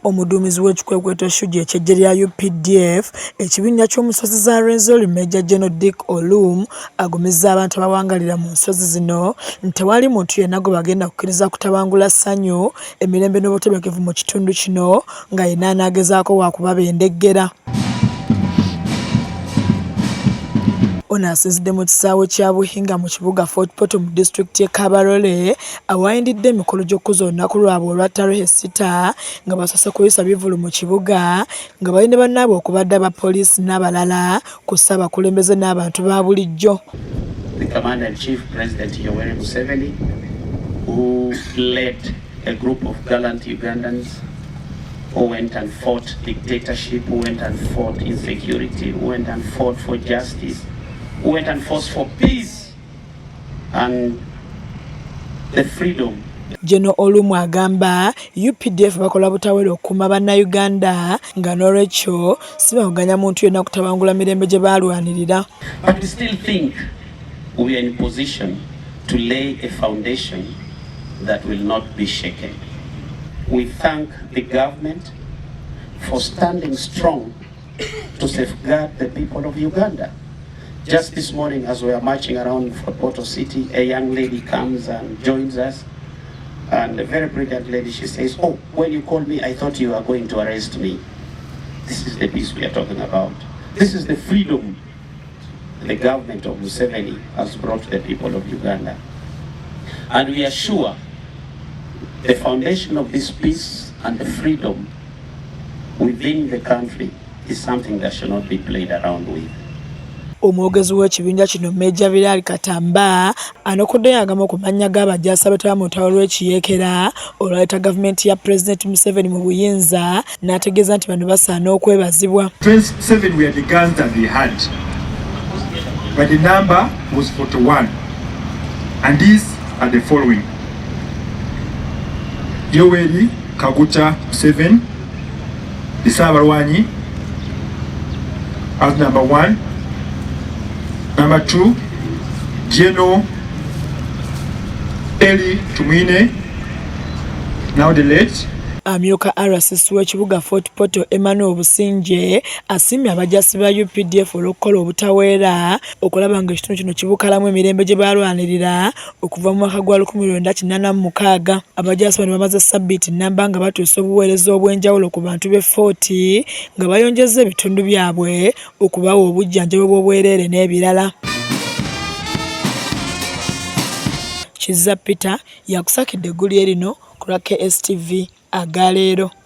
Omuduumizi w'ekikwekweto Shuji eky'eggye lya UPDF ekibinja ky'omusozi za Rwenzori Major General Dick Olum agumizza abantu abawangalira mu nsozi zino nti tewali muntu yenna gwe bagenda kukkiriza kutabangula ssanyu emirembe n'obutebenkevu mu kitundu kino nga yenna anaagezaako waakubabendeggera. Ono asinzidde mu kisaawe kya Buhinga mu kibuga Fort Portal mu disitulikiti y'e Kabarole awayindidde emikolo gy'okuzza olunaku lwabwe olwa Tarehe 6 nga basoose kuyisa bivulu mu kibuga nga balina bannaabwe okubadde abapoliisi n'abalala ku ssaabakulembeze n'abantu ba bulijjo. The Commander-in-Chief President Yoweri Museveni, who led a group of gallant Ugandans who went and fought dictatorship, who went and fought insecurity, who went and fought for justice, who went and fought for peace and the freedom. General Olumu agamba UPDF bakola butawera okuuma bannayuganda nga n'olwekyo si bawaganya muntu yenna kutabangula mirembe gye baalwanirira. But we still think we are in position to lay a foundation that will not be shaken. We thank the government for standing strong to safeguard the people of Uganda. Just this morning, as we are marching around Fort Portal City, a young lady comes and joins us, and a very brilliant lady, she says, "Oh, when you called me, I thought you were going to arrest me." This is the peace we are talking about. This is the freedom the government of Museveni has brought to the people of Uganda. And we are sure the foundation of this peace and the freedom within the country is something that should not be played around with. Omwogezi w'ekibinja kino Major Bilali Katamba anokoddeyo agamba ku mannya g'abajaasi abataba mu lutalo lw'ekiyeekera olwaleeta gavumenti ya President Museveni mu buyinza n'ategeeza nti bano basaana okwebazibwa. 27 were the guns that they had, but the number was 41, and these are the following: Yoweri Kaguta Museveni, the Saabalwanyi, as number 1. Number 2, General Eli Tumwine, now the late. Amyuka RCC w'ekibuga Fort Portal Emmanuel Businje asiimye abajaasi ba UPDF olw'okukola obutaweera okulaba nga ekitundu kino kibukalamu emirembe gye baalwanirira okuva mu mwaka gwa 1986. Abajaasi bano bamaze ssabbiiti nnamba nga batuusa obuweereza obw'enjawulo ku bantu b'e Fort nga bayonjezza ebitundu byabwe okubawa obujjanjabi bw'obwereere n'ebirala. Kizza Peter yakusakidde eggulu erino ku lwa KSTV agaleero.